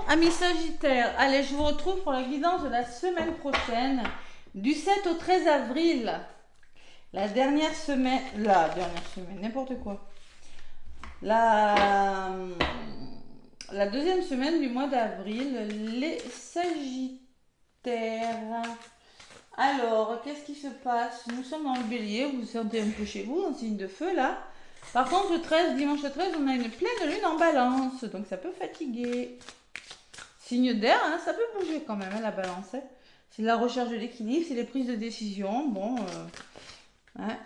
amis Sagittaires, allez, je vous retrouve pour la guidance de la semaine prochaine, du 7 au 13 avril. La dernière semaine, n'importe quoi. La deuxième semaine du mois d'avril, les Sagittaires. Alors, qu'est-ce qui se passe? Nous sommes dans le bélier, vous vous sentez un peu chez vous, en signe de feu là. Par contre, le 13, dimanche 13, on a une pleine lune en balance, donc ça peut fatiguer. Signe d'air, hein, ça peut bouger quand même, hein, la balance. Hein. C'est la recherche de l'équilibre, c'est les prises de décision. Bon, ouais.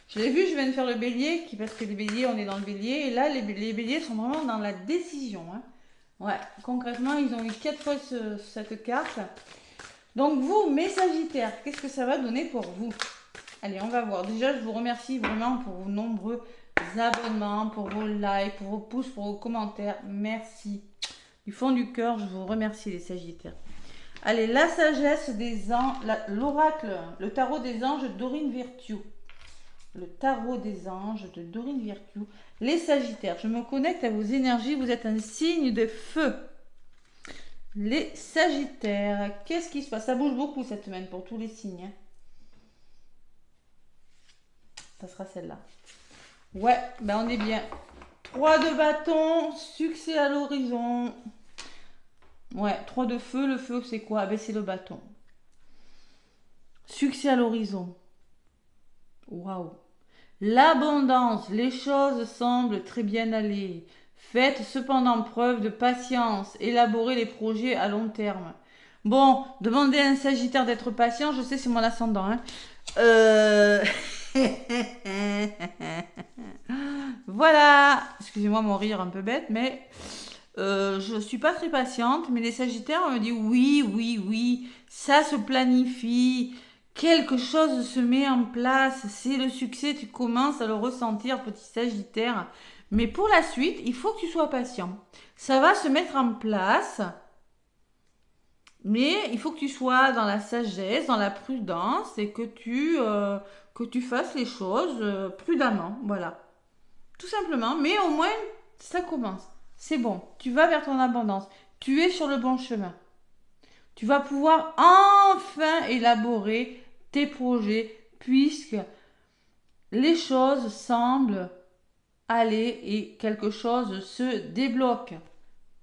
Je l'ai vu, je viens de faire le bélier, parce que les béliers, on est dans le bélier. Et là, les béliers sont vraiment dans la décision. Hein. Ouais, concrètement, ils ont eu 4 fois cette carte. Donc vous, mes Sagittaires, qu'est-ce que ça va donner pour vous? Allez, on va voir. Déjà, je vous remercie vraiment pour vos nombreux abonnements, pour vos likes, pour vos pouces, pour vos commentaires. Merci. Du fond du cœur, je vous remercie les Sagittaires. Allez, la sagesse des anges, l'oracle, le tarot des anges de Dorine Virtue. Le tarot des anges de Dorine Virtue. Les Sagittaires, je me connecte à vos énergies, vous êtes un signe de feu. Les Sagittaires, qu'est-ce qui se passe? Ça bouge beaucoup cette semaine pour tous les signes. Hein. Ça sera celle-là. Ouais, ben on est bien. 3 de bâton, succès à l'horizon. Ouais, 3 de feu, le feu c'est quoi? Ben c'est le bâton. Succès à l'horizon. Waouh. L'abondance, les choses semblent très bien aller. Faites cependant preuve de patience, élaborez les projets à long terme. Bon, demandez à un Sagittaire d'être patient, je sais c'est mon ascendant. Hein. Voilà, excusez-moi mon rire un peu bête, mais je suis pas très patiente, mais les Sagittaires me disent oui, oui, oui, ça se planifie, quelque chose se met en place, c'est le succès, tu commences à le ressentir, petit Sagittaire. Mais pour la suite, il faut que tu sois patient. Ça va se mettre en place, mais il faut que tu sois dans la sagesse, dans la prudence et que tu fasses les choses prudemment, voilà. Tout simplement, mais au moins, ça commence. C'est bon, tu vas vers ton abondance. Tu es sur le bon chemin. Tu vas pouvoir enfin élaborer tes projets puisque les choses semblent aller et quelque chose se débloque.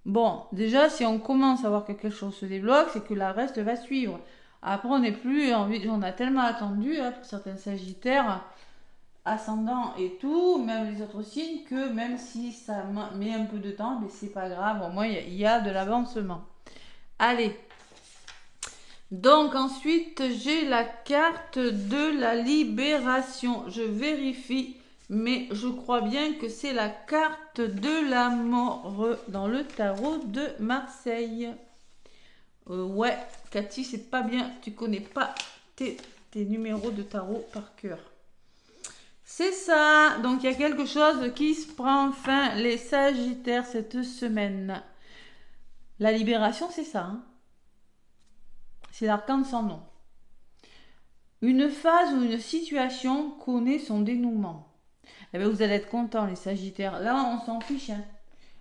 Bon, déjà, si on commence à voir que quelque chose se débloque, c'est que la reste va suivre. Après, on n'est plus envie, on a tellement attendu hein, pour certains Sagittaires, ascendant et tout, même les autres signes, que même si ça met un peu de temps, mais c'est pas grave, au moins il y a de l'avancement. Allez. Donc ensuite, j'ai la carte de la libération. Je vérifie, mais je crois bien que c'est la carte de la mort dans le tarot de Marseille. Ouais, Cathy, c'est pas bien. Tu connais pas tes numéros de tarot par cœur. C'est ça. Donc, il y a quelque chose qui se prend fin, les Sagittaires, cette semaine. La libération, c'est ça. Hein. C'est l'arcane sans nom. Une phase ou une situation connaît son dénouement. Eh bien, vous allez être contents, les Sagittaires. Là, on s'en fiche. Hein.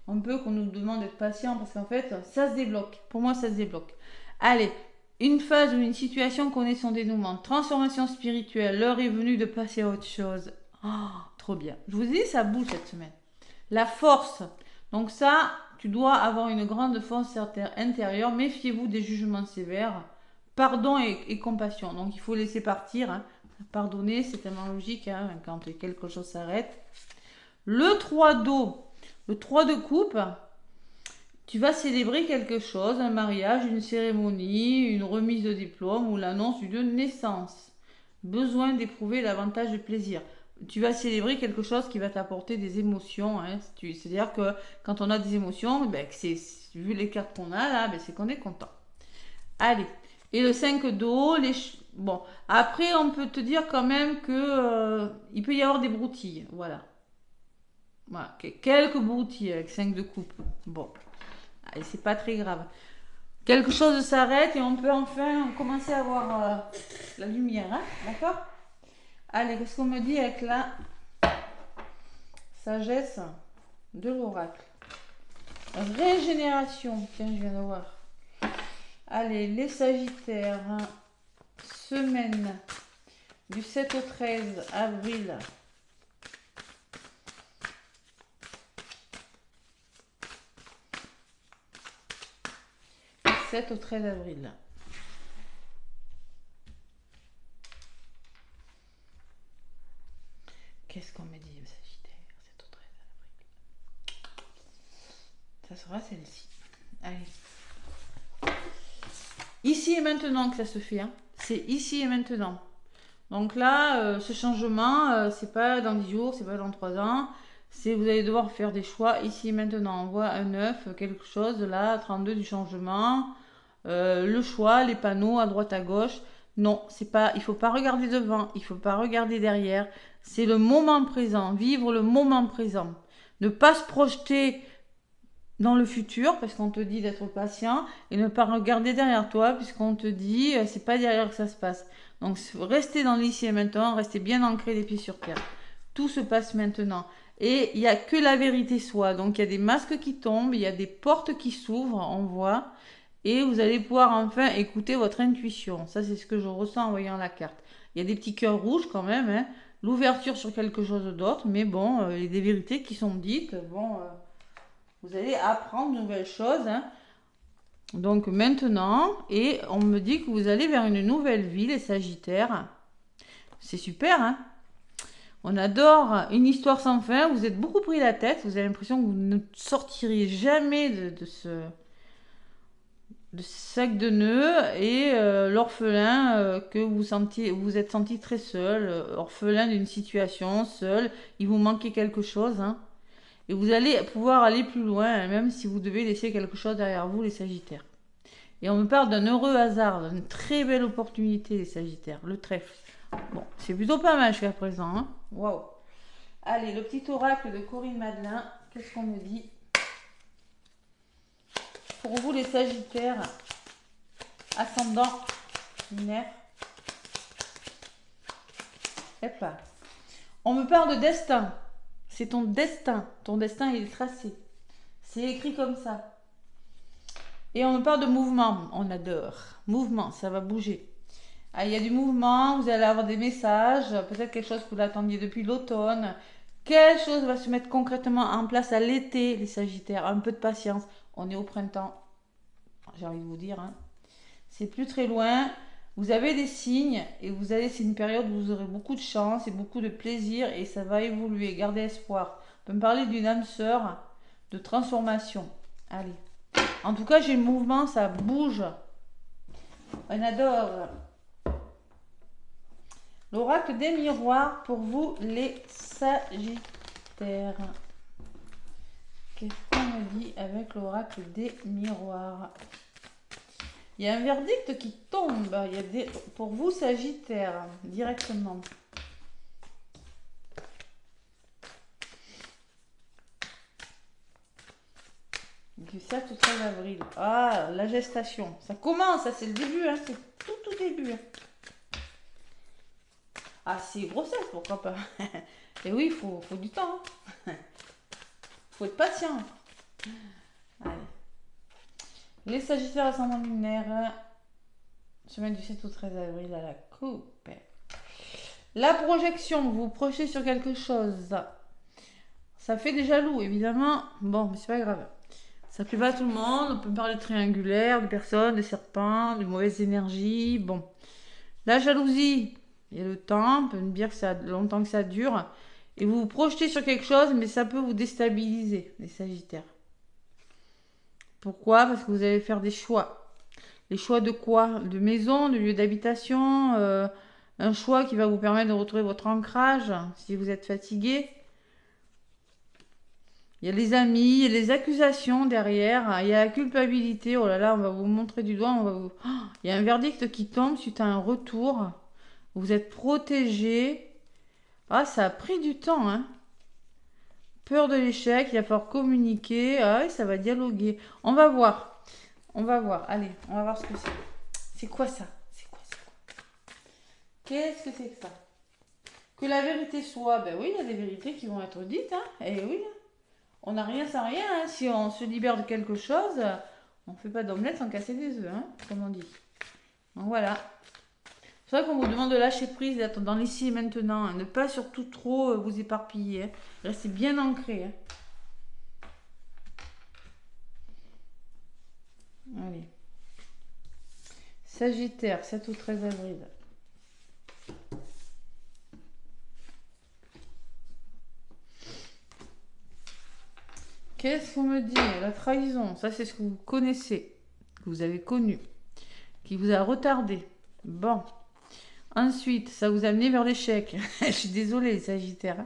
On peut qu'on nous demande d'être patient parce qu'en fait, ça se débloque. Pour moi, ça se débloque. Allez, une phase ou une situation connaît son dénouement. Transformation spirituelle. L'heure est venue de passer à autre chose. Oh, trop bien. Je vous dis, ça bouge cette semaine. La force. Donc ça, tu dois avoir une grande force intérieure. Méfiez-vous des jugements sévères. Pardon et compassion. Donc il faut laisser partir. Hein. Pardonner, c'est tellement logique hein, quand quelque chose s'arrête. Le 3 d'eau. Le 3 de coupe. Tu vas célébrer quelque chose, un mariage, une cérémonie, une remise de diplôme ou l'annonce d'une naissance. Besoin d'éprouver davantage de plaisir. Tu vas célébrer quelque chose qui va t'apporter des émotions. Hein. C'est-à-dire que quand on a des émotions, ben, vu les cartes qu'on a là, ben, c'est qu'on est content. Allez. Et le 5 d'eau, bon. Après, on peut te dire quand même que il peut y avoir des broutilles. Voilà. Voilà. Quelques broutilles avec 5 de coupe. Bon. Allez, c'est pas très grave. Quelque chose s'arrête et on peut enfin commencer à voir la lumière. Hein. D'accord? Allez, qu'est-ce qu'on me dit avec la sagesse de l'oracle? Régénération. Tiens, je viens de voir. Allez, les Sagittaires. Semaine du 7 au 13 avril. Du 7 au 13 avril. Qu'est-ce qu'on me dit, Sagittaire, 7 au 13 avril? Ça sera celle-ci. Allez. Ici et maintenant que ça se fait. Hein. C'est ici et maintenant. Donc là, ce changement, c'est pas dans 10 jours, c'est pas dans 3 ans. C'est vous allez devoir faire des choix ici et maintenant. On voit un 9, quelque chose là, 32 du changement. Le choix, les panneaux à droite à gauche. Non, c'est pas. Il faut pas regarder devant, il faut pas regarder derrière. C'est le moment présent, vivre le moment présent. Ne pas se projeter dans le futur parce qu'on te dit d'être patient et ne pas regarder derrière toi puisqu'on te dit c'est pas derrière que ça se passe. Donc restez dans l'ici et maintenant, restez bien ancré les pieds sur terre. Tout se passe maintenant. Et il n'y a que la vérité soit. Donc il y a des masques qui tombent, il y a des portes qui s'ouvrent, on voit. Et vous allez pouvoir enfin écouter votre intuition. Ça, c'est ce que je ressens en voyant la carte. Il y a des petits cœurs rouges quand même. Hein. L'ouverture sur quelque chose d'autre. Mais bon, il y a des vérités qui sont dites. Bon, vous allez apprendre de nouvelles choses. Hein. Donc maintenant, et on me dit que vous allez vers une nouvelle vie, les Sagittaires. C'est super, hein. On adore une histoire sans fin. Vous êtes beaucoup pris la tête. Vous avez l'impression que vous ne sortirez jamais de ce sac de nœuds et l'orphelin que vous êtes senti très seul, orphelin d'une situation, seul. Il vous manquait quelque chose, hein. Et vous allez pouvoir aller plus loin, hein, même si vous devez laisser quelque chose derrière vous, les Sagittaires. Et on me parle d'un heureux hasard, d'une très belle opportunité, les Sagittaires, le trèfle. Bon, c'est plutôt pas mal jusqu'à présent. Hein. Waouh. Allez, le petit oracle de Corinne Madelin, qu'est-ce qu'on me dit? Pour vous, les Sagittaires, ascendant lunaire. Hop là. On me parle de destin. C'est ton destin. Ton destin, il est tracé. C'est écrit comme ça. Et on me parle de mouvement. On adore. Mouvement, ça va bouger. Ah, il y a du mouvement, vous allez avoir des messages, peut-être quelque chose que vous attendiez depuis l'automne. Quelque chose va se mettre concrètement en place à l'été, les Sagittaires. Un peu de patience. On est au printemps. J'ai envie de vous dire. Hein. C'est plus très loin. Vous avez des signes et c'est une période où vous aurez beaucoup de chance et beaucoup de plaisir et ça va évoluer. Gardez espoir. On peut me parler d'une âme sœur de transformation. Allez. En tout cas, j'ai le mouvement, ça bouge. On adore. L'oracle des miroirs pour vous, les Sagittaires. Qu'est-ce qu'on me dit avec l'oracle des miroirs? Il y a un verdict qui tombe. Il y a pour vous, Sagittaire, directement. Du 7 au 13 avril. Ah, la gestation. Ça commence, ça c'est le début. Hein, c'est tout début. Hein. Ah, c'est grossesse, pourquoi pas. Et oui, il faut du temps. Il faut être patient. Allez. Les Sagittaires ascendant lunaire, semaine du 7 au 13 avril à la coupe. La projection, vous projetez sur quelque chose. Ça fait des jaloux, évidemment. Bon, mais c'est pas grave. Ça plaît pas à tout le monde. On peut parler de triangulaire, de personnes, de serpents, de mauvaises énergies. Bon. La jalousie, il y a le temps. On peut me dire que ça longtemps que ça dure. Et vous vous projetez sur quelque chose, mais ça peut vous déstabiliser, les Sagittaires. Pourquoi? Parce que vous allez faire des choix. Les choix de quoi? De maison, de lieu d'habitation, un choix qui va vous permettre de retrouver votre ancrage si vous êtes fatigué. Il y a les amis, il y a les accusations derrière, il y a la culpabilité. Oh là là, on va vous montrer du doigt. Il y a un verdict qui tombe suite à un retour. Vous êtes protégé. Ah, ça a pris du temps, hein. Peur de l'échec, il va falloir communiquer. Ah oui, ça va dialoguer. On va voir. On va voir. Allez, on va voir ce que c'est. C'est quoi ça? C'est quoi? Qu'est-ce que c'est que ça? Que la vérité soit. Ben oui, il y a des vérités qui vont être dites. Hein. Eh oui. On n'a rien sans rien, hein. Si on se libère de quelque chose, on ne fait pas d'omelette sans casser des œufs, hein, comme on dit. Donc voilà. C'est vrai qu'on vous demande de lâcher prise, d'être dans l'ici et maintenant, hein, ne pas surtout trop vous éparpiller, hein. Restez bien ancré, hein. Allez. Sagittaire, 7 ou 13 avril. Qu'est-ce qu'on me dit? La trahison, ça c'est ce que vous connaissez, que vous avez connu, qui vous a retardé. Bon. Ensuite, ça vous a amené vers l'échec. Je suis désolée, Sagittaire.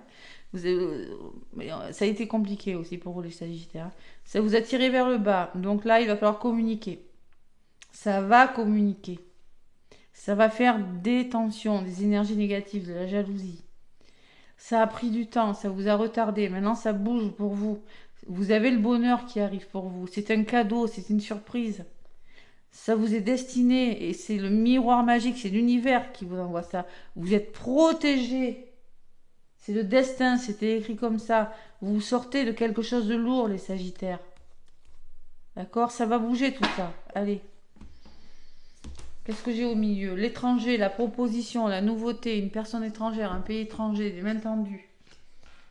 Ça a été compliqué aussi pour vous, les Sagittaires. Ça vous a tiré vers le bas. Donc là, il va falloir communiquer. Ça va communiquer. Ça va faire des tensions, des énergies négatives, de la jalousie. Ça a pris du temps, ça vous a retardé. Maintenant, ça bouge pour vous. Vous avez le bonheur qui arrive pour vous. C'est un cadeau, c'est une surprise. Ça vous est destiné et c'est le miroir magique, c'est l'univers qui vous envoie ça. Vous êtes protégé. C'est le destin, c'était écrit comme ça. Vous sortez de quelque chose de lourd, les Sagittaires. D'accord? Ça va bouger tout ça. Allez. Qu'est-ce que j'ai au milieu? L'étranger, la proposition, la nouveauté, une personne étrangère, un pays étranger, des mains tendues.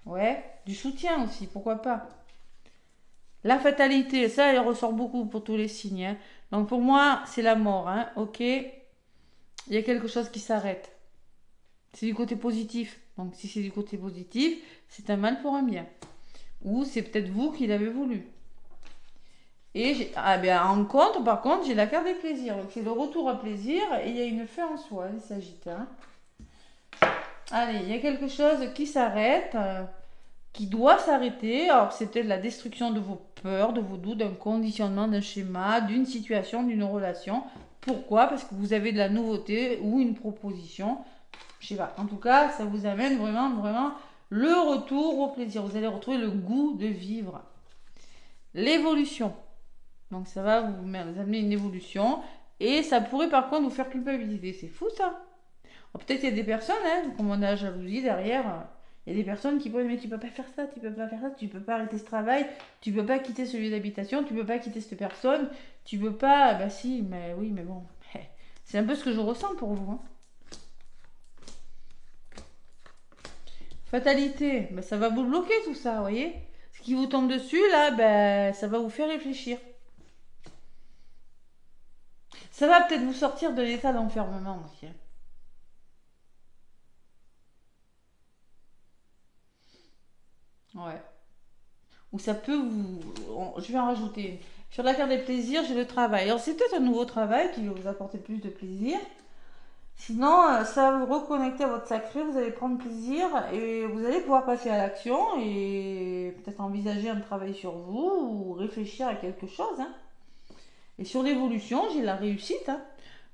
Ouais, du soutien aussi, pourquoi pas. La fatalité, ça, elle ressort beaucoup pour tous les signes, hein. Donc pour moi, c'est la mort, hein. Ok, il y a quelque chose qui s'arrête. C'est du côté positif. Donc si c'est du côté positif, c'est un mal pour un bien. Ou c'est peut-être vous qui l'avez voulu. Et ah bien, en contre, par contre, j'ai la carte des plaisirs. Donc c'est le retour à plaisir et il y a une fin en soi, les Sagittaires. Allez, il y a quelque chose qui s'arrête, qui doit s'arrêter. Alors c'est peut-être la destruction de vos peurs, de vos doutes, d'un conditionnement, d'un schéma, d'une situation, d'une relation. Pourquoi? Parce que vous avez de la nouveauté ou une proposition. Je sais pas. En tout cas, ça vous amène vraiment, vraiment le retour au plaisir. Vous allez retrouver le goût de vivre. L'évolution. Donc ça va vous amener une évolution. Et ça pourrait par contre vous faire culpabiliser. C'est fou ça. Peut-être qu'il y a des personnes, hein, comme on a la jalousie derrière, il y a des personnes qui pourraient dire mais tu peux pas faire ça, tu peux pas faire ça, tu peux pas arrêter ce travail, tu peux pas quitter ce lieu d'habitation, tu peux pas quitter cette personne, tu peux pas. Bah si, mais oui, mais bon. C'est un peu ce que je ressens pour vous, hein. Fatalité, ben, ça va vous bloquer tout ça, vous voyez? Ce qui vous tombe dessus, là, ben, ça va vous faire réfléchir. Ça va peut-être vous sortir de l'état d'enfermement aussi, hein. Ouais. Ou ça peut vous... Je vais en rajouter une. Sur la carte des plaisirs, j'ai le travail. Alors c'est peut-être un nouveau travail qui va vous apporter plus de plaisir. Sinon, ça va vous reconnecter à votre sacré, vous allez prendre plaisir et vous allez pouvoir passer à l'action et peut-être envisager un travail sur vous ou réfléchir à quelque chose, hein. Et sur l'évolution, j'ai la réussite, hein.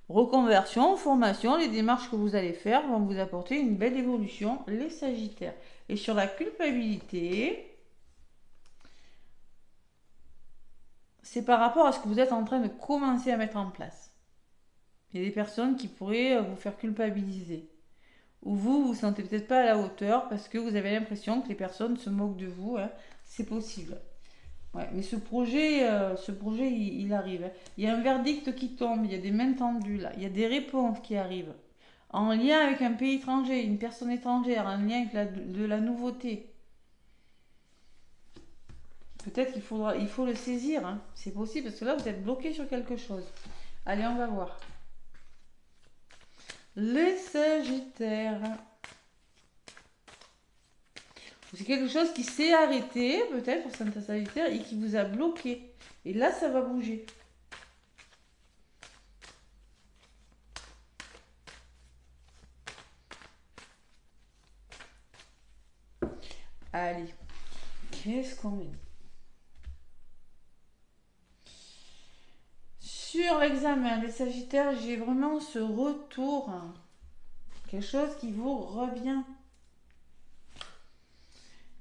Reconversion, formation, les démarches que vous allez faire vont vous apporter une belle évolution, les Sagittaires. Et sur la culpabilité, c'est par rapport à ce que vous êtes en train de commencer à mettre en place. Il y a des personnes qui pourraient vous faire culpabiliser. Ou vous, vous ne sentez peut-être pas à la hauteur parce que vous avez l'impression que les personnes se moquent de vous, hein. C'est possible. Ouais, mais ce projet il arrive, hein. Il y a un verdict qui tombe, il y a des mains tendues là, il y a des réponses qui arrivent. En lien avec un pays étranger, une personne étrangère, en lien avec de la nouveauté. Peut-être il faut le saisir, hein. C'est possible parce que là vous êtes bloqué sur quelque chose. Allez, on va voir. Les Sagittaires. C'est quelque chose qui s'est arrêté, peut-être pour certains Sagittaires, et qui vous a bloqué. Et là, ça va bouger. Allez, qu'est-ce qu'on met? Sur l'examen des Sagittaires, j'ai vraiment ce retour, hein. Quelque chose qui vous revient.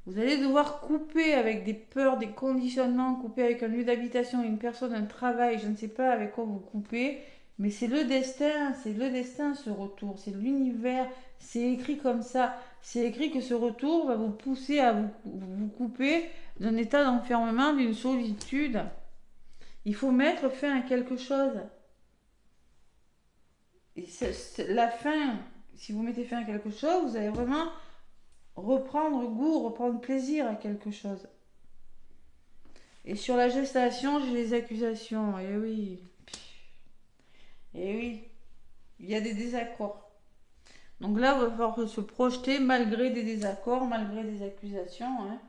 Vous allez devoir couper avec des peurs, des conditionnements, couper avec un lieu d'habitation, une personne, un travail, je ne sais pas avec quoi vous coupez, mais c'est le destin ce retour, c'est l'univers, c'est écrit comme ça, c'est écrit que ce retour va vous pousser à vous couper d'un état d'enfermement, d'une solitude. Il faut mettre fin à quelque chose. Et la fin, si vous mettez fin à quelque chose, vous allez vraiment reprendre goût, reprendre plaisir à quelque chose. Et sur la gestation, j'ai les accusations. Et oui, et oui, il y a des désaccords. Donc là, il va falloir se projeter malgré des désaccords, malgré des accusations. Hein.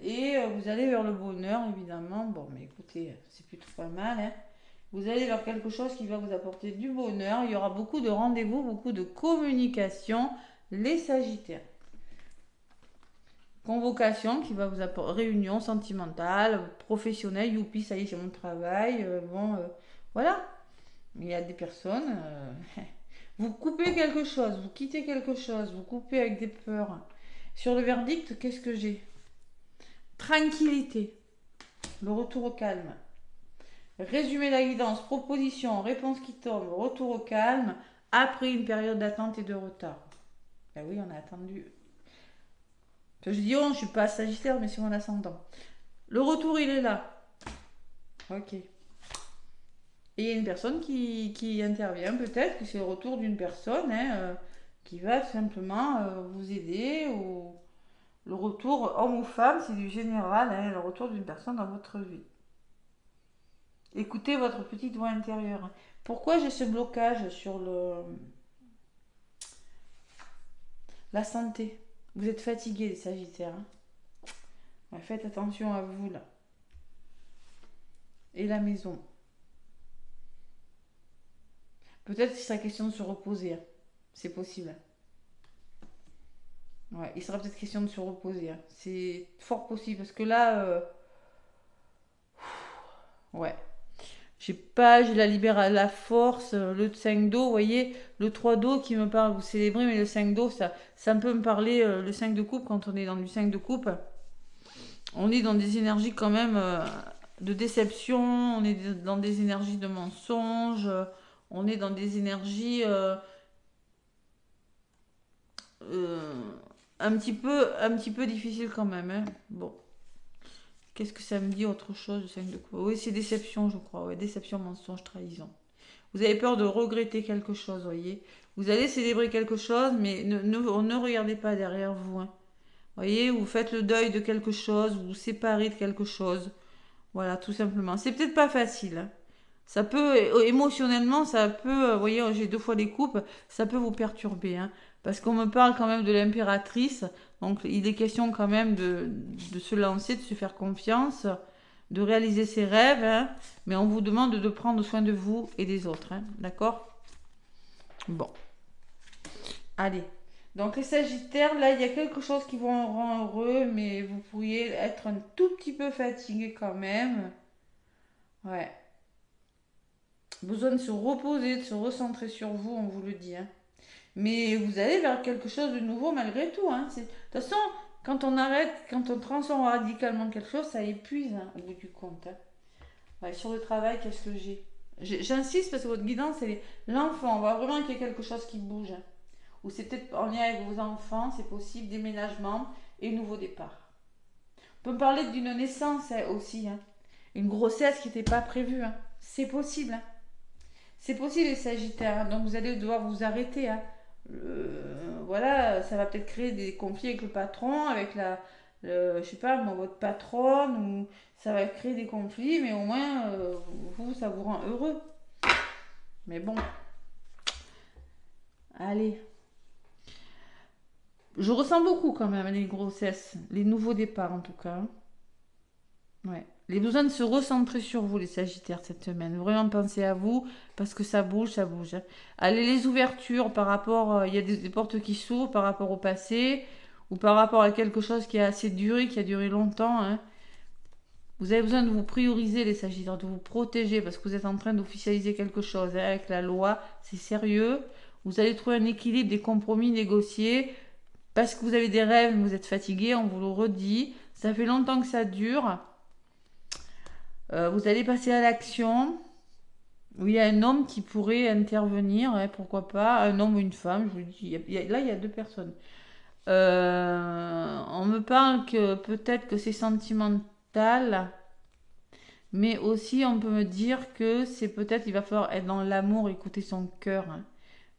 Et vous allez vers le bonheur, évidemment. Bon, mais écoutez, c'est plutôt pas mal. Hein. Vous allez vers quelque chose qui va vous apporter du bonheur. Il y aura beaucoup de rendez-vous, beaucoup de communication. Les Sagittaires. Convocation qui va vous apporter réunion sentimentale, professionnelle, youpi, ça y est, j'ai mon travail. Voilà. Il y a des personnes. Vous coupez quelque chose, vous quittez quelque chose, vous coupez avec des peurs. Sur le verdict, qu'est-ce que j'ai? Tranquillité. Le retour au calme. Résumé la guidance, proposition, réponse qui tombe, retour au calme, après une période d'attente et de retard. Ben oui, on a attendu. Je dis, oh, je suis pas Sagittaire, mais c'est mon ascendant. Le retour, il est là. Ok. Et il y a une personne qui intervient, peut-être que c'est le retour d'une personne qui va simplement vous aider. Ou le retour, homme ou femme, c'est du général, hein, le retour d'une personne dans votre vie. Écoutez votre petite voix intérieure. Pourquoi j'ai ce blocage sur la santé? Vous êtes fatigué, les Sagittaires. Hein. Ouais, faites attention à vous, là. Et la maison. Peut-être qu'il sera question de se reposer. Hein. C'est possible. Ouais, il sera peut-être question de se reposer. Hein. C'est fort possible. Parce que là, ouais. J'ai la force, le 5 d'eau, vous voyez, le 3 d'eau qui me parle, vous célébrez, mais le 5 d'eau, ça peut me parler, le 5 de coupe, quand on est dans du 5 de coupe, on est dans des énergies quand même de déception, on est dans des énergies de mensonge, on est dans des énergies euh, un petit peu difficiles quand même. Hein. Bon. Qu'est-ce que ça me dit autre chose, le 5 de coupe? Oui, c'est déception, je crois. Ouais, déception, mensonge, trahison. Vous avez peur de regretter quelque chose, voyez. Vous allez célébrer quelque chose, mais ne regardez pas derrière vous. Hein. Voyez, vous faites le deuil de quelque chose, vous vous séparez de quelque chose. Voilà, tout simplement. C'est peut-être pas facile. Hein. Ça peut, émotionnellement, ça peut, vous voyez, j'ai 2 fois les coupes, ça peut vous perturber. Hein. Parce qu'on me parle quand même de l'impératrice. Donc, il est question quand même de se lancer, de se faire confiance, de réaliser ses rêves. Hein. Mais on vous demande de prendre soin de vous et des autres. Hein. D'accord? Bon. Allez. Donc, les Sagittaires, là, il y a quelque chose qui vous rend heureux, mais vous pourriez être un tout petit peu fatigué quand même. Ouais. Besoin de se reposer, de se recentrer sur vous, on vous le dit. Hein. Mais vous allez vers quelque chose de nouveau malgré tout. Hein. De toute façon, quand on arrête, quand on transforme radicalement quelque chose, ça épuise hein, au bout du compte. Hein. Ouais, sur le travail, qu'est-ce que j'ai? J'insiste parce que votre guidance, c'est l'enfant. On voit vraiment qu'il y a quelque chose qui bouge. Hein. Ou c'est peut-être en lien avec vos enfants, c'est possible, déménagement et nouveau départ. On peut me parler d'une naissance hein, aussi. Hein. Une grossesse qui n'était pas prévue. Hein. C'est possible. Hein. C'est possible les Sagittaires. Hein. Donc vous allez devoir vous arrêter. Hein. Voilà, ça va peut-être créer des conflits avec le patron, avec je sais pas, moi, votre patronne, ou ça va créer des conflits, mais au moins, vous, ça vous rend heureux. Mais bon, allez. Je ressens beaucoup quand même les grossesses, les nouveaux départs en tout cas. Ouais. Les besoins de se recentrer sur vous, les Sagittaires, cette semaine. Vraiment penser à vous, parce que ça bouge, ça bouge. Hein. Allez, les ouvertures par rapport, il y a des portes qui s'ouvrent par rapport au passé, ou par rapport à quelque chose qui a assez duré, qui a duré longtemps. Hein. Vous avez besoin de vous prioriser, les Sagittaires, de vous protéger, parce que vous êtes en train d'officialiser quelque chose hein, avec la loi. C'est sérieux. Vous allez trouver un équilibre, des compromis négociés, parce que vous avez des rêves, mais vous êtes fatigué, on vous le redit. Ça fait longtemps que ça dure. Vous allez passer à l'action. Où il y a un homme qui pourrait intervenir, hein, pourquoi pas, un homme ou une femme, je vous le dis. Là, il y a 2 personnes. On me parle que peut-être que c'est sentimental, mais aussi on peut me dire que c'est peut-être il va falloir être dans l'amour, écouter son cœur, hein.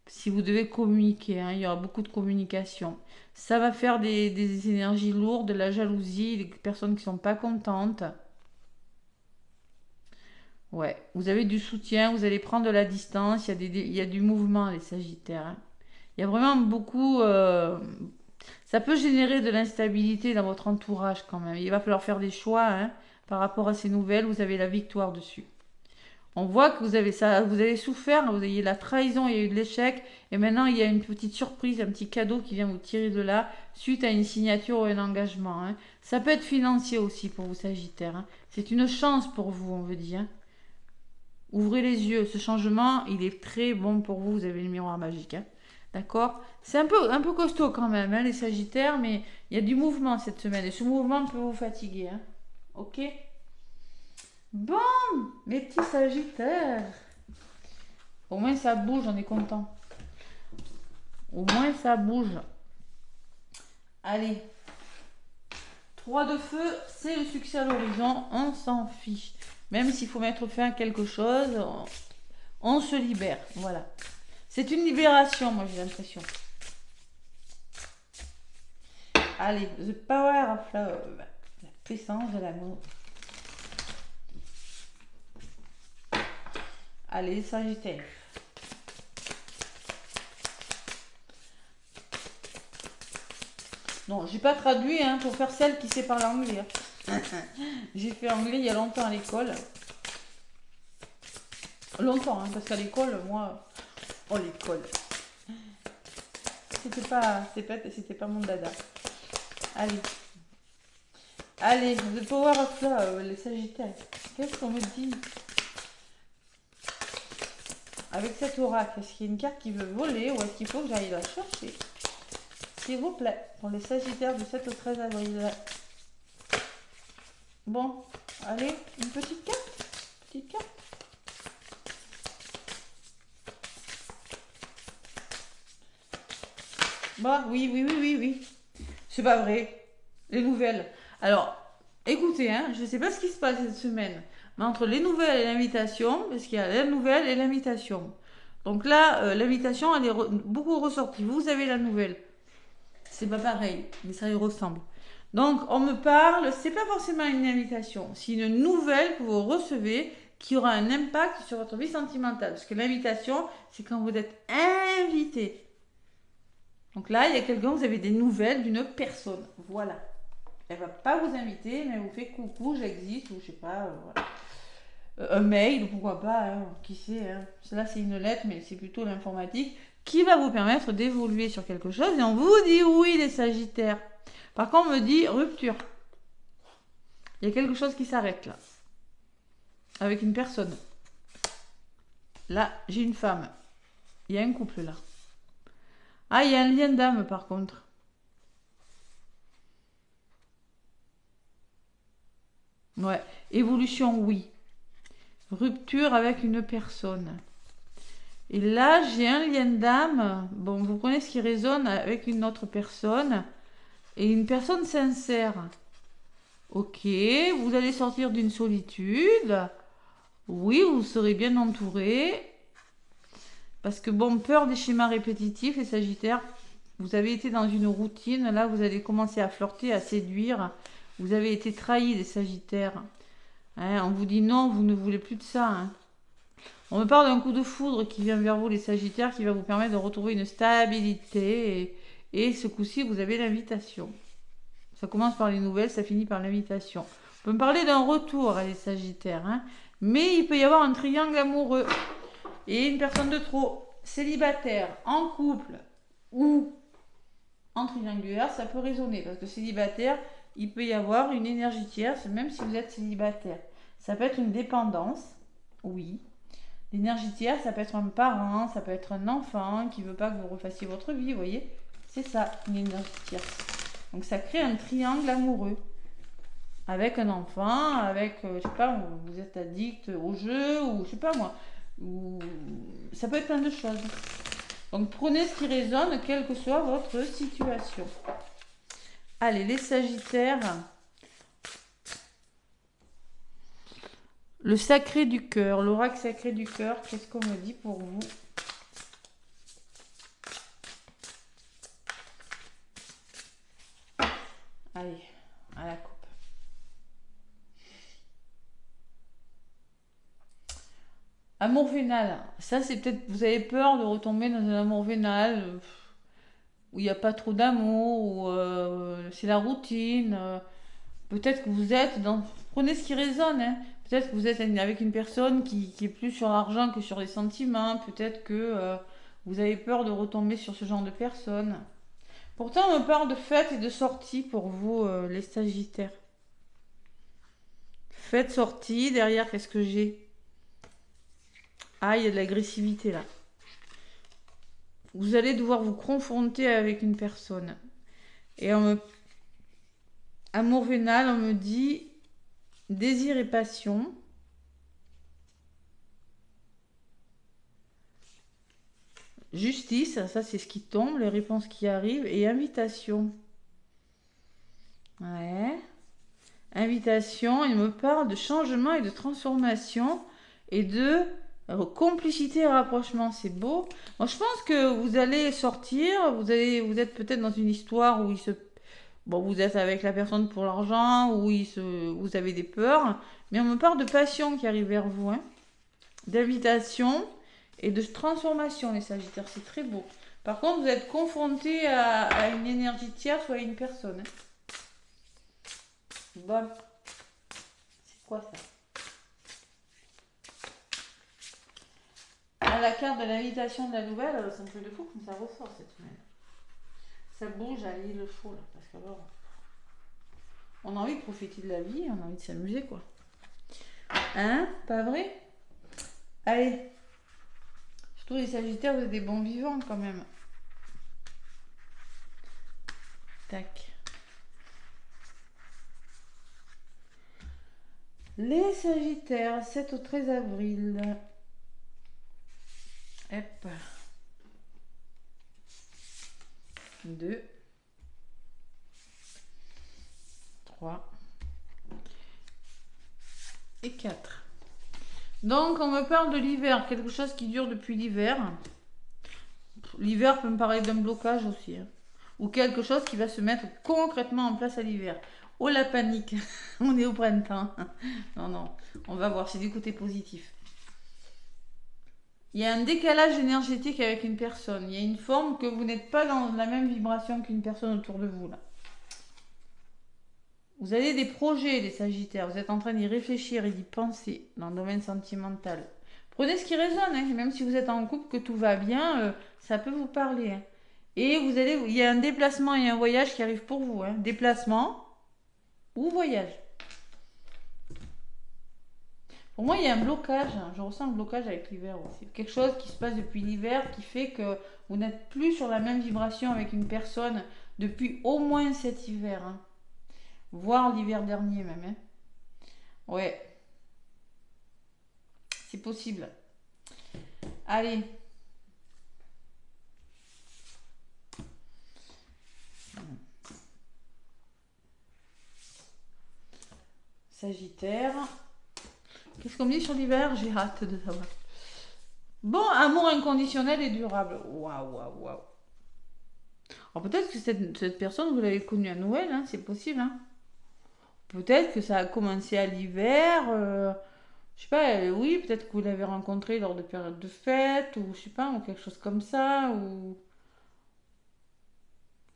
Si vous devez communiquer, hein, il y aura beaucoup de communication. Ça va faire des énergies lourdes, de la jalousie, des personnes qui sont pas contentes. Ouais, vous avez du soutien, vous allez prendre de la distance, il y a du mouvement, les Sagittaires, hein. Il y a vraiment beaucoup. Ça peut générer de l'instabilité dans votre entourage quand même. Il va falloir faire des choix, hein, par rapport à ces nouvelles. Vous avez la victoire dessus. On voit que vous avez ça, vous avez souffert, vous avez eu la trahison, il y a eu de l'échec, et maintenant il y a une petite surprise, un petit cadeau qui vient vous tirer de là, suite à une signature ou un engagement, hein. Ça peut être financier aussi pour vous, Sagittaire, hein. C'est une chance pour vous, on veut dire, hein. Ouvrez les yeux, ce changement, il est très bon pour vous, vous avez le miroir magique, hein. D'accord? C'est un peu costaud quand même, hein, les Sagittaires, mais il y a du mouvement cette semaine, et ce mouvement peut vous fatiguer, hein. Ok? Bon, mes petits Sagittaires. Au moins ça bouge, on est content. Au moins ça bouge. Allez. 3 de feu, c'est le succès à l'horizon. On s'en fiche. Même s'il faut mettre fin à quelque chose, on se libère. Voilà. C'est une libération, moi j'ai l'impression. Allez, the power of love. La puissance de l'amour. Allez, Sagittaire. Non, j'ai pas traduit, hein, pour faire celle qui sait parler anglais, hein. J'ai fait anglais il y a longtemps à l'école. Longtemps, hein, parce qu'à l'école, moi... Oh, l'école. C'était pas mon dada. Allez. Allez, the power of love, les Sagittaires. Qu'est-ce qu'on me dit? Avec cet oracle, est-ce qu'il y a une carte qui veut voler ou est-ce qu'il faut que j'aille la chercher? S'il vous plaît, pour les Sagittaires du 7 au 13 avril. Bon, allez, une petite carte. Petite carte. Bah oui, oui, oui, oui, oui. C'est pas vrai. Les nouvelles. Alors, écoutez, hein, je ne sais pas ce qui se passe cette semaine, mais entre les nouvelles et l'invitation, parce qu'il y a la nouvelle et l'invitation. Donc là, l'invitation, elle est beaucoup ressortie. Vous avez la nouvelle. C'est pas pareil, mais ça y ressemble. Donc, on me parle, c'est pas forcément une invitation, c'est une nouvelle que vous recevez qui aura un impact sur votre vie sentimentale. Parce que l'invitation, c'est quand vous êtes invité. Donc là, il y a quelqu'un, vous avez des nouvelles d'une personne. Voilà. Elle va pas vous inviter, mais elle vous fait coucou, j'existe, ou je sais pas, voilà. Un mail, pourquoi pas, hein, qui sait, hein. Là, c'est une lettre, mais c'est plutôt l'informatique qui va vous permettre d'évoluer sur quelque chose. Et on vous dit oui, les Sagittaires. Par contre, on me dit rupture. Il y a quelque chose qui s'arrête là. Avec une personne. Là, j'ai une femme. Il y a un couple là. Ah, il y a un lien d'âme par contre. Ouais. Évolution, oui. Rupture avec une personne. Et là, j'ai un lien d'âme. Bon, vous prenez ce qui résonne avec une autre personne. Et une personne sincère. Ok, vous allez sortir d'une solitude. Oui, vous serez bien entouré. Parce que bon, peur des schémas répétitifs, les Sagittaires, vous avez été dans une routine. Là, vous allez commencer à flirter, à séduire. Vous avez été trahis, les Sagittaires. Hein, on vous dit non, vous ne voulez plus de ça, hein. On me parle d'un coup de foudre qui vient vers vous, les Sagittaires, qui va vous permettre de retrouver une stabilité. Et ce coup-ci, vous avez l'invitation. Ça commence par les nouvelles, ça finit par l'invitation. On peut me parler d'un retour, les Sagittaires, hein. Mais il peut y avoir un triangle amoureux et une personne de trop. Célibataire, en couple ou en triangulaire, ça peut résonner. Parce que célibataire, il peut y avoir une énergie tierce, même si vous êtes célibataire. Ça peut être une dépendance, oui. L'énergie tierce, ça peut être un parent, ça peut être un enfant qui ne veut pas que vous refassiez votre vie, vous voyez. C'est ça, une énergie tierce. Donc ça crée un triangle amoureux. Avec un enfant, avec, je sais pas, vous êtes addict au jeu, ou je sais pas moi. Ou... Ça peut être plein de choses. Donc prenez ce qui résonne, quelle que soit votre situation. Allez, les Sagittaires. Le sacré du cœur, l'oracle sacré du cœur, qu'est-ce qu'on me dit pour vous? Allez, à la coupe. Amour vénal, ça c'est peut-être, vous avez peur de retomber dans un amour vénal où il n'y a pas trop d'amour, où c'est la routine. Peut-être que vous êtes dans... Prenez ce qui résonne, hein. Peut-être que vous êtes avec une personne qui est plus sur l'argent que sur les sentiments. Peut-être que vous avez peur de retomber sur ce genre de personne. Pourtant, on me parle de fêtes et de sorties pour vous, les Sagittaires. Fêtes, sorties, derrière, qu'est-ce que j'ai? Ah, il y a de l'agressivité là. Vous allez devoir vous confronter avec une personne. Et amour vénal, on me dit désir et passion. Justice, ça c'est ce qui tombe, les réponses qui arrivent. Et invitation. Ouais. Invitation, il me parle de changement et de transformation et de complicité et rapprochement. C'est beau. Moi, je pense que vous allez sortir, vous êtes peut-être dans une histoire où bon, vous êtes avec la personne pour l'argent, où vous avez des peurs, mais on me parle de passion qui arrive vers vous, hein, d'invitation et de transformation, les Sagittaires. C'est très beau. Par contre, vous êtes confronté à une énergie tierce ou à une personne, hein. Bon. C'est quoi ça? Ah, la carte de l'invitation de la nouvelle, c'est un peu de fou comme ça ressort cette semaine. Ça bouge à l'île fou là, parce qu'alors on a envie de profiter de la vie, on a envie de s'amuser quoi. Hein? Pas vrai? Allez. Surtout les Sagittaires, vous êtes des bons vivants quand même. Tac. Les Sagittaires, 7 au 13 avril. Hop. 2, 3 et 4. Donc, on me parle de l'hiver, quelque chose qui dure depuis l'hiver. L'hiver peut me parler d'un blocage aussi, hein. Ou quelque chose qui va se mettre concrètement en place à l'hiver. Oh la panique, on est au printemps. Non, non, on va voir, c'est du côté positif. Il y a un décalage énergétique avec une personne. Il y a une forme que vous n'êtes pas dans la même vibration qu'une personne autour de vous là. Vous avez des projets, les Sagittaires. Vous êtes en train d'y réfléchir et d'y penser dans le domaine sentimental. Prenez ce qui résonne, hein. Même si vous êtes en couple, que tout va bien, ça peut vous parler, hein. Et il y a un déplacement et un voyage qui arrivent pour vous, hein. Déplacement ou voyage. Pour moi, il y a un blocage, hein. Je ressens un blocage avec l'hiver aussi. Quelque chose qui se passe depuis l'hiver qui fait que vous n'êtes plus sur la même vibration avec une personne depuis au moins cet hiver, hein. Voire l'hiver dernier même, hein. Ouais, c'est possible. Allez. Sagittaire. Qu'est-ce qu'on me dit sur l'hiver? J'ai hâte de savoir. Bon, amour inconditionnel et durable. Waouh, waouh, waouh. Alors peut-être que cette personne, vous l'avez connue à Noël, hein, c'est possible, hein. Peut-être que ça a commencé à l'hiver. Je sais pas, oui, peut-être que vous l'avez rencontré lors de périodes de fête, ou je sais pas, ou quelque chose comme ça, ou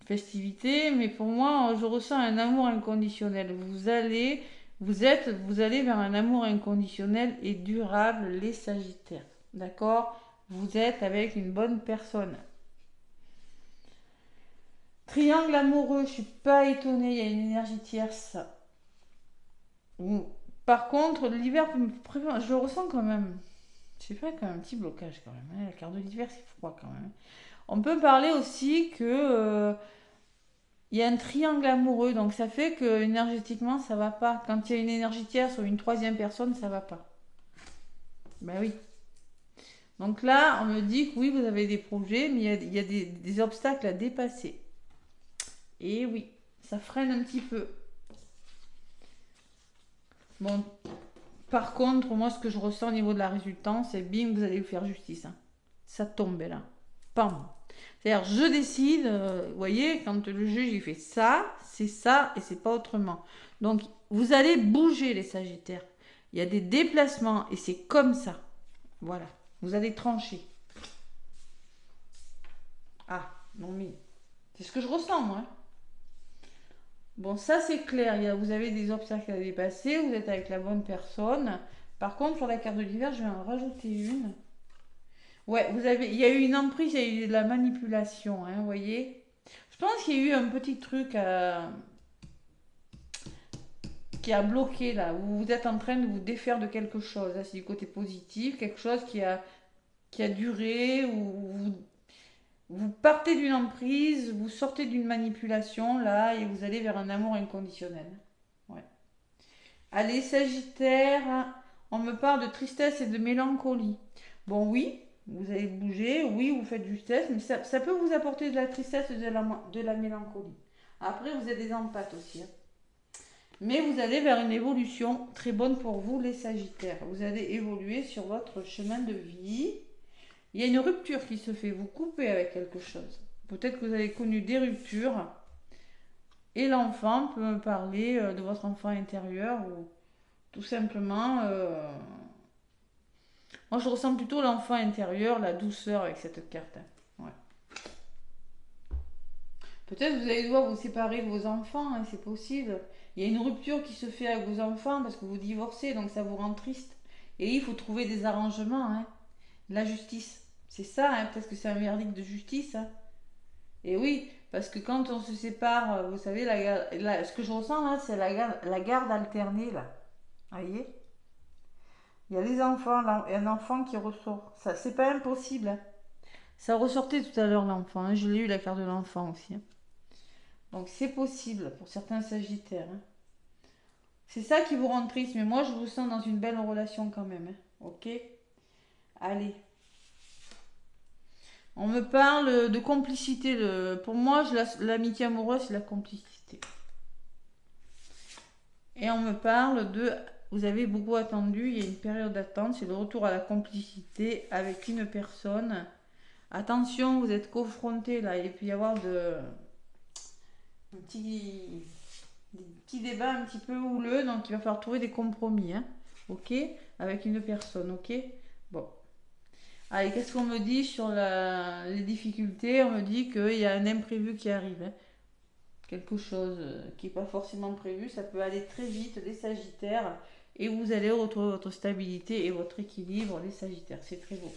festivité, mais pour moi, je ressens un amour inconditionnel. Vous allez vers un amour inconditionnel et durable, les Sagittaires. D'accord? Vous êtes avec une bonne personne. Triangle amoureux, je suis pas étonnée, il y a une énergie tierce. Par contre, l'hiver, je le ressens quand même. Je sais pas, quand même un petit blocage quand même, hein. La carte de l'hiver, c'est froid quand même. On peut parler aussi que il y a un triangle amoureux, donc ça fait que énergétiquement ça va pas. Quand il y a une énergie tierce ou une troisième personne, ça va pas. Ben oui. Donc là, on me dit que oui, vous avez des projets, mais il y a des obstacles à dépasser. Et oui, ça freine un petit peu. Bon, par contre, moi, ce que je ressens au niveau de la résultante, c'est bien que vous allez vous faire justice. Hein. Ça tombe là. Pam. C'est-à-dire, je décide, vous voyez, quand le juge il fait ça, c'est ça et c'est pas autrement. Donc, vous allez bouger les Sagittaires. Il y a des déplacements et c'est comme ça. Voilà. Vous allez trancher. Ah, non mais, c'est ce que je ressens, moi. Bon, ça c'est clair. Vous avez des obstacles à dépasser. Vous êtes avec la bonne personne. Par contre, sur la carte de l'hiver, je vais en rajouter une. Ouais, il y a eu une emprise, il y a eu de la manipulation, hein, vous voyez. Je pense qu'il y a eu un petit truc qui a bloqué là, où vous êtes en train de vous défaire de quelque chose. Là, c'est du côté positif, quelque chose qui a duré, ou vous partez d'une emprise, vous sortez d'une manipulation là, et vous allez vers un amour inconditionnel. Ouais. Allez, Sagittaire, on me parle de tristesse et de mélancolie. Bon, oui, vous allez bouger, oui, vous faites justesse, mais ça peut vous apporter de la tristesse et de la mélancolie. Après, vous êtes des empathes aussi. Hein. Mais vous allez vers une évolution très bonne pour vous, les Sagittaires. Vous allez évoluer sur votre chemin de vie. Il y a une rupture qui se fait, vous coupez avec quelque chose. Peut-être que vous avez connu des ruptures. Et l'enfant peut me parler de votre enfant intérieur ou tout simplement moi, je ressens plutôt l'enfant intérieur, la douceur avec cette carte. Ouais. Peut-être que vous allez devoir vous séparer de vos enfants, hein, c'est possible. Il y a une rupture qui se fait avec vos enfants parce que vous divorcez, donc ça vous rend triste. Et il faut trouver des arrangements, hein. La justice. C'est ça, hein, peut-être que c'est un verdict de justice. Hein. Et oui, parce que quand on se sépare, vous savez, ce que je ressens là, c'est la garde alternée là. Vous voyez? Il y a les enfants, là, et un enfant qui ressort. Ça, c'est pas impossible. Hein. Ça ressortait tout à l'heure l'enfant. Hein. Je l'ai eu la carte de l'enfant aussi. Hein. Donc c'est possible pour certains Sagittaires. Hein. C'est ça qui vous rend triste, mais moi je vous sens dans une belle relation quand même. Hein. Ok. Allez. On me parle de complicité. Pour moi, l'amitié amoureuse, c'est la complicité. Et on me parle de... Vous avez beaucoup attendu, il y a une période d'attente, c'est le retour à la complicité avec une personne. Attention, vous êtes confrontés là, il peut y avoir des petits débats un petit peu houleux, donc il va falloir trouver des compromis, hein, ok, avec une personne, ok. Bon. Allez, qu'est-ce qu'on me dit sur les difficultés? On me dit qu'il y a un imprévu qui arrive, hein. Quelque chose qui n'est pas forcément prévu, ça peut aller très vite, les Sagittaires, et vous allez retrouver votre stabilité et votre équilibre, les Sagittaires, c'est très beau.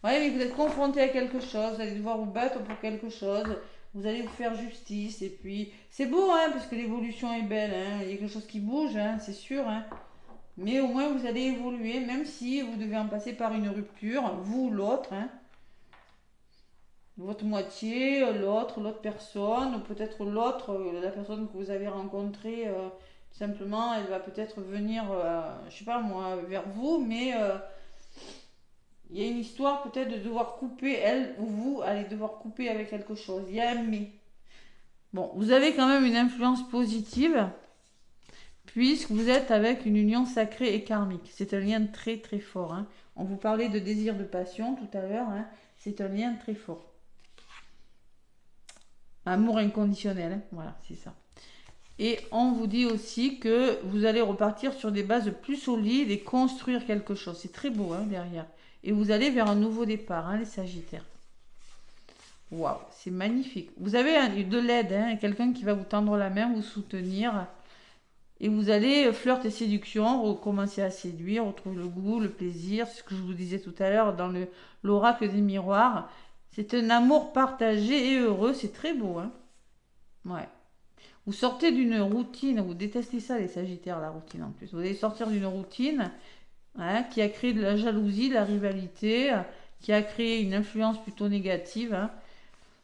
Ouais, mais vous êtes confronté à quelque chose, vous allez devoir vous battre pour quelque chose, vous allez vous faire justice, et puis c'est beau, hein, parce que l'évolution est belle, hein, il y a quelque chose qui bouge, hein, c'est sûr, hein, mais au moins vous allez évoluer, même si vous devez en passer par une rupture, vous ou l'autre, hein, votre moitié, l'autre personne, ou peut-être l'autre, la personne que vous avez rencontrée, simplement, elle va peut-être venir, je sais pas moi, vers vous, mais il y a une histoire peut-être de devoir couper, elle ou vous allez devoir couper avec quelque chose. Il y a un mais. Bon, vous avez quand même une influence positive, puisque vous êtes avec une union sacrée et karmique. C'est un lien très très fort. Hein. On vous parlait de désir de passion tout à l'heure. Hein. C'est un lien très fort. Amour inconditionnel, hein. Voilà, c'est ça. Et on vous dit aussi que vous allez repartir sur des bases plus solides et construire quelque chose. C'est très beau, hein, derrière. Et vous allez vers un nouveau départ, hein, les Sagittaires. Waouh, c'est magnifique. Vous avez de l'aide, hein, quelqu'un qui va vous tendre la main, vous soutenir. Et vous allez flirt et séduction, recommencer à séduire, retrouver le goût, le plaisir. C'est ce que je vous disais tout à l'heure dans l'oracle des miroirs. C'est un amour partagé et heureux. C'est très beau, hein. Ouais. Vous sortez d'une routine. Vous détestez ça, les Sagittaires, la routine en plus. Vous allez sortir d'une routine, hein, qui a créé de la jalousie, de la rivalité, qui a créé une influence plutôt négative. Hein.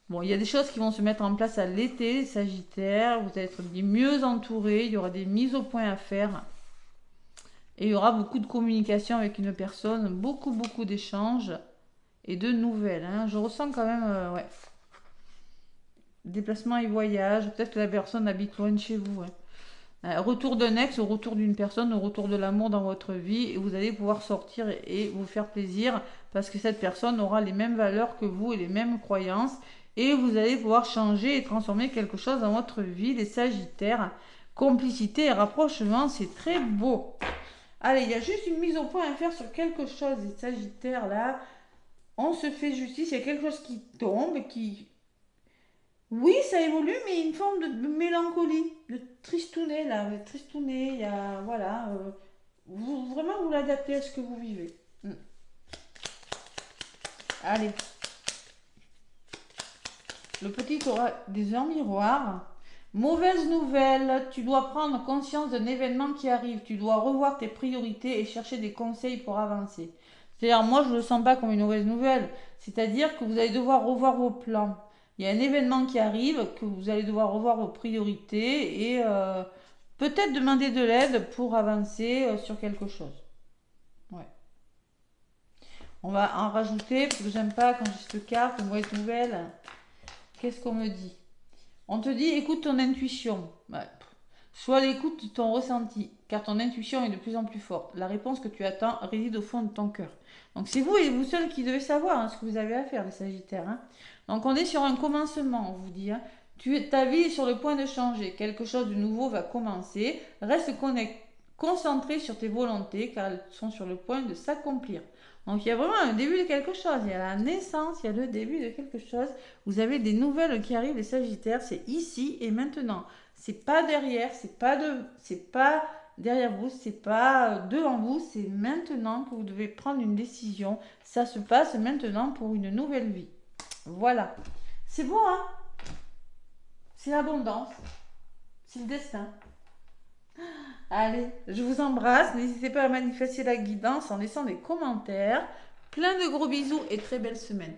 Bon, il y a des choses qui vont se mettre en place à l'été, Sagittaire. Vous allez être mieux entouré. Il y aura des mises au point à faire. Et il y aura beaucoup de communication avec une personne, beaucoup d'échanges et de nouvelles. Hein. Je ressens quand même, ouais, déplacement et voyage. Peut-être que la personne habite loin de chez vous. Ouais. Retour d'un ex, au retour d'une personne, au retour de l'amour dans votre vie, et vous allez pouvoir sortir et vous faire plaisir parce que cette personne aura les mêmes valeurs que vous et les mêmes croyances, et vous allez pouvoir changer et transformer quelque chose dans votre vie. Les Sagittaires, complicité et rapprochement, c'est très beau. Allez, il y a juste une mise au point à faire sur quelque chose, les Sagittaires là. On se fait justice, il y a quelque chose qui tombe, qui oui, ça évolue, mais une forme de mélancolie, de tristounet, là, de tristounet, il y a, voilà, vous, vraiment vous l'adaptez à ce que vous vivez. Mm. Allez, le petit aura des heures miroirs. Mauvaise nouvelle, tu dois prendre conscience d'un événement qui arrive, tu dois revoir tes priorités et chercher des conseils pour avancer. C'est-à-dire, moi, je ne le sens pas comme une mauvaise nouvelle, c'est-à-dire que vous allez devoir revoir vos plans. Il y a un événement qui arrive, que vous allez devoir revoir vos priorités et peut-être demander de l'aide pour avancer sur quelque chose. Ouais. On va en rajouter, parce que j'aime pas quand j'ai cette carte, une mauvaise nouvelle. Qu'est-ce qu'on me dit? On te dit écoute ton intuition. Ouais. Sois à l'écoute de ton ressenti, car ton intuition est de plus en plus forte. La réponse que tu attends réside au fond de ton cœur. Donc c'est vous et vous seul qui devez savoir hein, ce que vous avez à faire, les Sagittaires. Hein. Donc on est sur un commencement, on vous dit. Hein. Ta vie est sur le point de changer. Quelque chose de nouveau va commencer. Reste concentré sur tes volontés, car elles sont sur le point de s'accomplir. Donc il y a vraiment un début de quelque chose. Il y a la naissance, il y a le début de quelque chose. Vous avez des nouvelles qui arrivent, les Sagittaires. C'est ici et maintenant. C'est pas derrière, c'est pas derrière vous, c'est pas devant vous, c'est maintenant que vous devez prendre une décision. Ça se passe maintenant pour une nouvelle vie. Voilà. C'est bon, hein? C'est l'abondance. C'est le destin. Allez, je vous embrasse. N'hésitez pas à manifester la guidance en laissant des commentaires. Plein de gros bisous et très belle semaine.